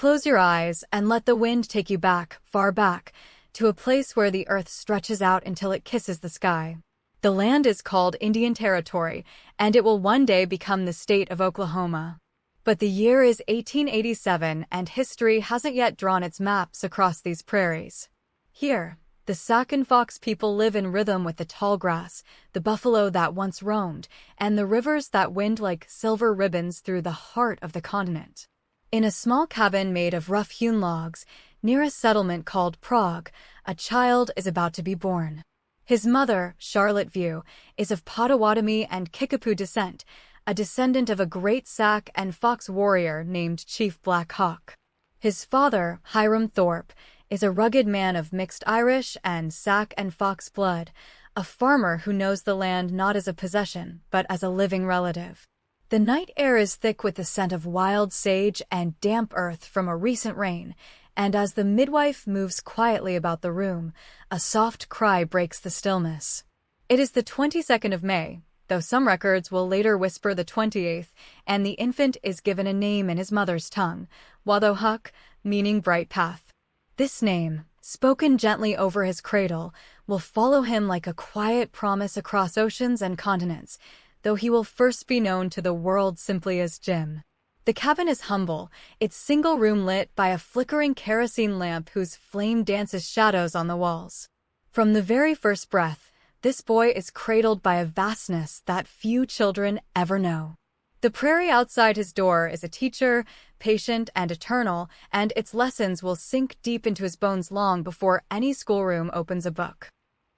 close your eyes and let the wind take you back, far back, to a place where the earth stretches out until it kisses the sky. The land is called Indian Territory, and it will one day become the state of Oklahoma. But the year is 1887, and history hasn't yet drawn its maps across these prairies. Here, the Sac and Fox people live in rhythm with the tall grass, the buffalo that once roamed, and the rivers that wind like silver ribbons through the heart of the continent. In a small cabin made of rough-hewn logs, near a settlement called Prague, a child is about to be born. His mother, Charlotte View, is of Potawatomi and Kickapoo descent, a descendant of a great Sac and Fox warrior named Chief Black Hawk. His father, Hiram Thorpe, is a rugged man of mixed Irish and Sac and Fox blood, a farmer who knows the land not as a possession, but as a living relative. The night air is thick with the scent of wild sage and damp earth from a recent rain, and as the midwife moves quietly about the room, a soft cry breaks the stillness. It is the 22nd of May, though some records will later whisper the 28th, and the infant is given a name in his mother's tongue, Wadowhuk, meaning bright path. This name, spoken gently over his cradle, will follow him like a quiet promise across oceans and continents, though he will first be known to the world simply as Jim. The cabin is humble, its single room lit by a flickering kerosene lamp whose flame dances shadows on the walls. From the very first breath, this boy is cradled by a vastness that few children ever know. The prairie outside his door is a teacher, patient and eternal, and its lessons will sink deep into his bones long before any schoolroom opens a book.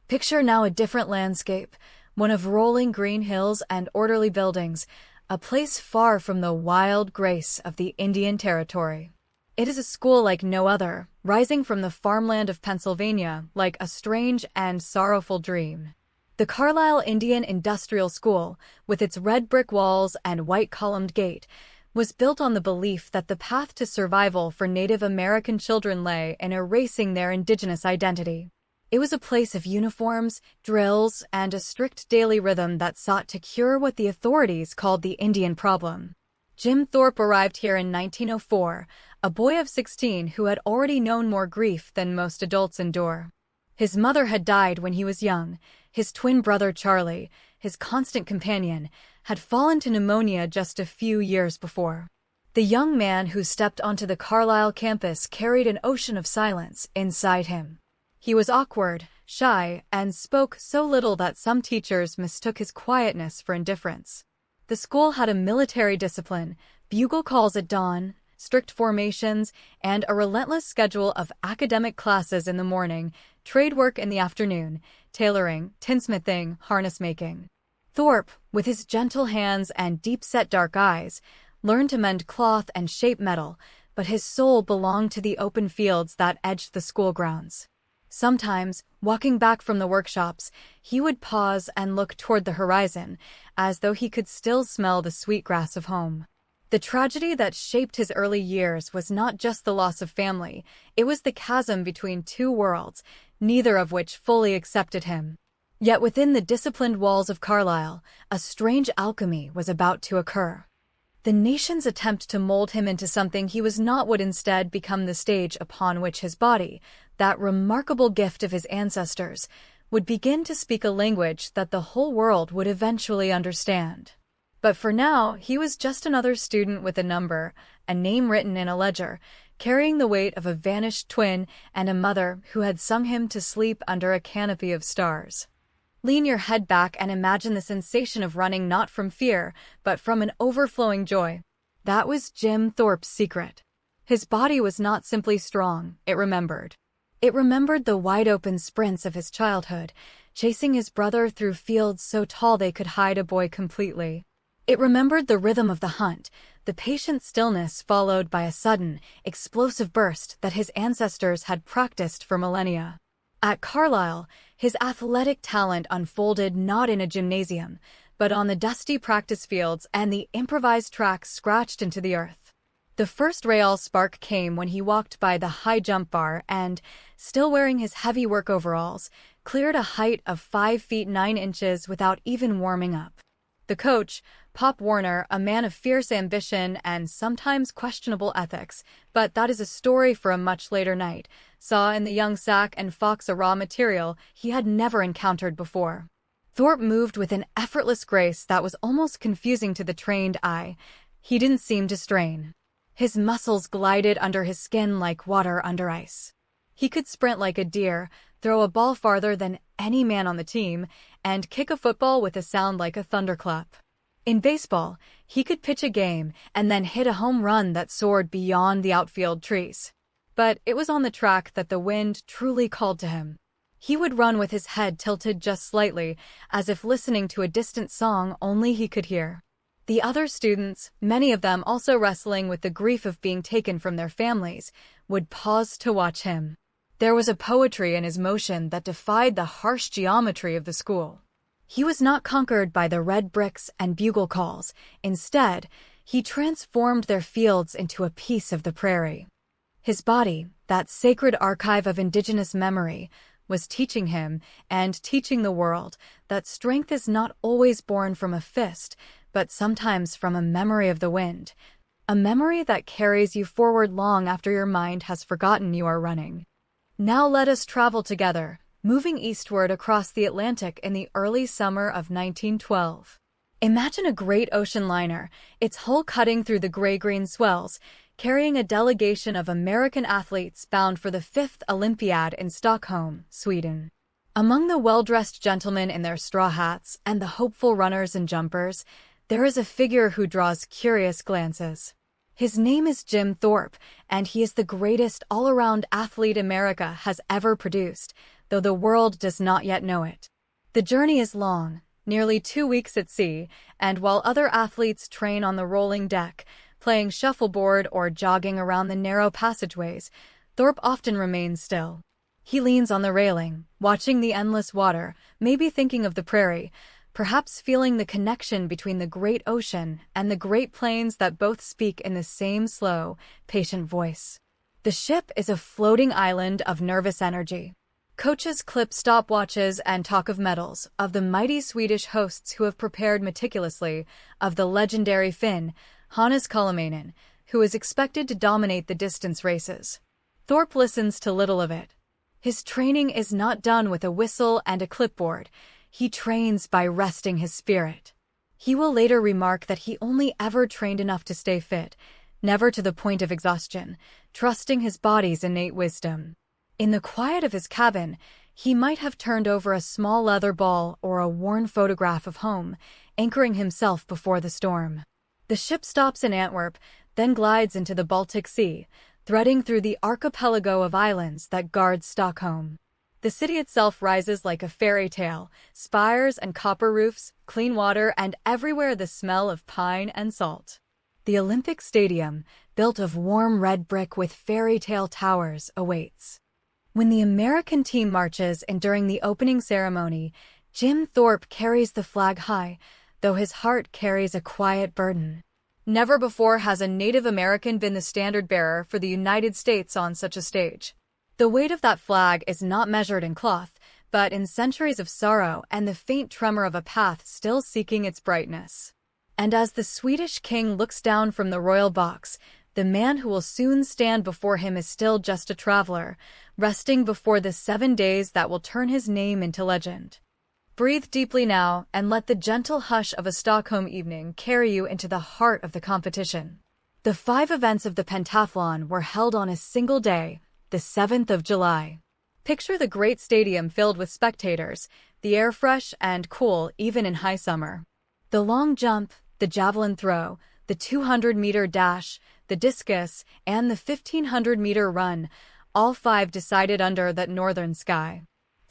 Picture now a different landscape, one of rolling green hills and orderly buildings, a place far from the wild grace of the Indian Territory. It is a school like no other, rising from the farmland of Pennsylvania like a strange and sorrowful dream. The Carlisle Indian Industrial School, with its red brick walls and white columned gate, was built on the belief that the path to survival for Native American children lay in erasing their indigenous identity. It was a place of uniforms, drills, and a strict daily rhythm that sought to cure what the authorities called the Indian problem. Jim Thorpe arrived here in 1904, a boy of 16 who had already known more grief than most adults endure. His mother had died when he was young. His twin brother Charlie, his constant companion, had fallen to pneumonia just a few years before. The young man who stepped onto the Carlisle campus carried an ocean of silence inside him. He was awkward, shy, and spoke so little that some teachers mistook his quietness for indifference. The school had a military discipline, bugle calls at dawn, strict formations, and a relentless schedule of academic classes in the morning, trade work in the afternoon, tailoring, tinsmithing, harness making. Thorpe, with his gentle hands and deep-set dark eyes, learned to mend cloth and shape metal, but his soul belonged to the open fields that edged the school grounds. Sometimes, walking back from the workshops, he would pause and look toward the horizon, as though he could still smell the sweet grass of home. The tragedy that shaped his early years was not just the loss of family, it was the chasm between two worlds, neither of which fully accepted him. Yet within the disciplined walls of Carlisle, a strange alchemy was about to occur. The nation's attempt to mold him into something he was not would instead become the stage upon which his body, that remarkable gift of his ancestors, would begin to speak a language that the whole world would eventually understand. But for now, he was just another student with a number, a name written in a ledger, carrying the weight of a vanished twin and a mother who had sung him to sleep under a canopy of stars. Lean your head back and imagine the sensation of running not from fear, but from an overflowing joy. That was Jim Thorpe's secret. His body was not simply strong, it remembered. It remembered the wide-open sprints of his childhood, chasing his brother through fields so tall they could hide a boy completely. It remembered the rhythm of the hunt, the patient stillness followed by a sudden, explosive burst that his ancestors had practiced for millennia. At Carlisle, his athletic talent unfolded not in a gymnasium, but on the dusty practice fields and the improvised tracks scratched into the earth. The first real spark came when he walked by the high jump bar and, still wearing his heavy work overalls, cleared a height of 5 feet 9 inches without even warming up. The coach, Pop Warner, a man of fierce ambition and sometimes questionable ethics, but that is a story for a much later night, saw in the young Sack and Fox a raw material he had never encountered before. Thorpe moved with an effortless grace that was almost confusing to the trained eye. He didn't seem to strain. His muscles glided under his skin like water under ice. He could sprint like a deer, throw a ball farther than any man on the team, and kick a football with a sound like a thunderclap. In baseball, he could pitch a game and then hit a home run that soared beyond the outfield trees. But it was on the track that the wind truly called to him. He would run with his head tilted just slightly, as if listening to a distant song only he could hear. The other students, many of them also wrestling with the grief of being taken from their families, would pause to watch him. There was a poetry in his motion that defied the harsh geometry of the school. He was not conquered by the red bricks and bugle calls. Instead, he transformed their fields into a piece of the prairie. His body, that sacred archive of indigenous memory, was teaching him, and teaching the world, that strength is not always born from a fist, but sometimes from a memory of the wind, a memory that carries you forward long after your mind has forgotten you are running. Now let us travel together, moving eastward across the Atlantic in the early summer of 1912. Imagine a great ocean liner, its hull cutting through the gray-green swells, carrying a delegation of American athletes bound for the 5th Olympiad in Stockholm, Sweden. Among the well-dressed gentlemen in their straw hats and the hopeful runners and jumpers, there is a figure who draws curious glances. His name is Jim Thorpe, and he is the greatest all-around athlete America has ever produced, though the world does not yet know it. The journey is long, nearly 2 weeks at sea, and while other athletes train on the rolling deck, playing shuffleboard or jogging around the narrow passageways, Thorpe often remains still. He leans on the railing, watching the endless water, maybe thinking of the prairie, perhaps feeling the connection between the great ocean and the great plains that both speak in the same slow, patient voice. The ship is a floating island of nervous energy. Coaches clip stopwatches and talk of medals, of the mighty Swedish hosts who have prepared meticulously, of the legendary Finn, Hannes Kalamainen, who is expected to dominate the distance races. Thorpe listens to little of it. His training is not done with a whistle and a clipboard. He trains by resting his spirit. He will later remark that he only ever trained enough to stay fit, never to the point of exhaustion, trusting his body's innate wisdom. In the quiet of his cabin, he might have turned over a small leather ball or a worn photograph of home, anchoring himself before the storm. The ship stops in Antwerp, then glides into the Baltic Sea, threading through the archipelago of islands that guards Stockholm. The city itself rises like a fairy tale, spires and copper roofs, clean water, and everywhere the smell of pine and salt. The Olympic Stadium, built of warm red brick with fairy tale towers, awaits. When the American team marches in during the opening ceremony, Jim Thorpe carries the flag high, though his heart carries a quiet burden. Never before has a Native American been the standard bearer for the United States on such a stage. The weight of that flag is not measured in cloth, but in centuries of sorrow and the faint tremor of a path still seeking its brightness. And as the Swedish king looks down from the royal box, the man who will soon stand before him is still just a traveler, resting before the 7 days that will turn his name into legend. Breathe deeply now and let the gentle hush of a Stockholm evening carry you into the heart of the competition. The 5 events of the pentathlon were held on a single day, the 7th of July. Picture the great stadium filled with spectators, the air fresh and cool even in high summer. The long jump, the javelin throw, the 200-meter dash, the discus, and the 1,500-meter run, all 5 decided under that northern sky.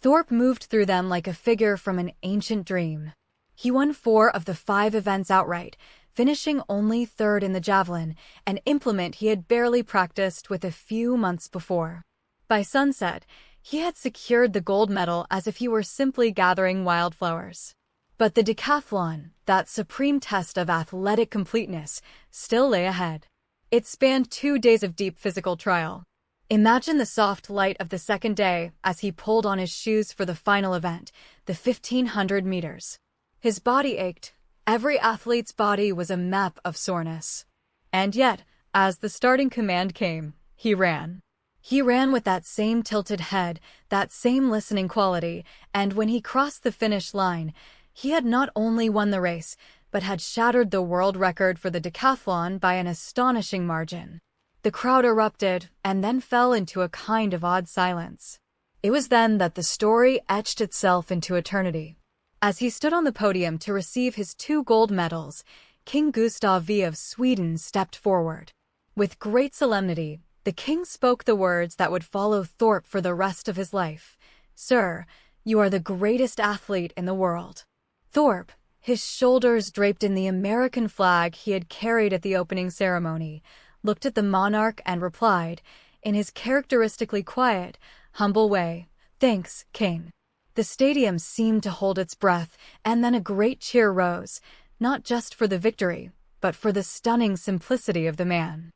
Thorpe moved through them like a figure from an ancient dream. He won 4 of the 5 events outright, finishing only 3rd in the javelin, an implement he had barely practiced with a few months before. By sunset, he had secured the gold medal as if he were simply gathering wildflowers. But the decathlon, that supreme test of athletic completeness, still lay ahead. It spanned 2 days of deep physical trial. Imagine the soft light of the second day as he pulled on his shoes for the final event, the 1,500 meters. His body ached, Every athlete's body was a map of soreness. And yet, as the starting command came, he ran. He ran with that same tilted head, that same listening quality, and when he crossed the finish line, he had not only won the race, but had shattered the world record for the decathlon by an astonishing margin. The crowd erupted and then fell into a kind of odd silence. It was then that the story etched itself into eternity. As he stood on the podium to receive his 2 gold medals, King Gustav V of Sweden stepped forward. With great solemnity, the king spoke the words that would follow Thorpe for the rest of his life. "Sir, you are the greatest athlete in the world." Thorpe, his shoulders draped in the American flag he had carried at the opening ceremony, looked at the monarch and replied, in his characteristically quiet, humble way, "Thanks, King." The stadium seemed to hold its breath, and then a great cheer rose, not just for the victory, but for the stunning simplicity of the man.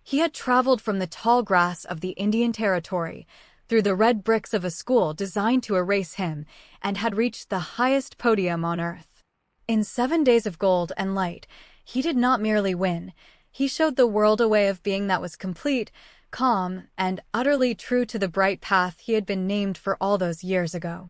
He had traveled from the tall grass of the Indian Territory, through the red bricks of a school designed to erase him, and had reached the highest podium on earth. In 7 days of gold and light, he did not merely win, he showed the world a way of being that was complete, calm, and utterly true to the bright path he had been named for all those years ago.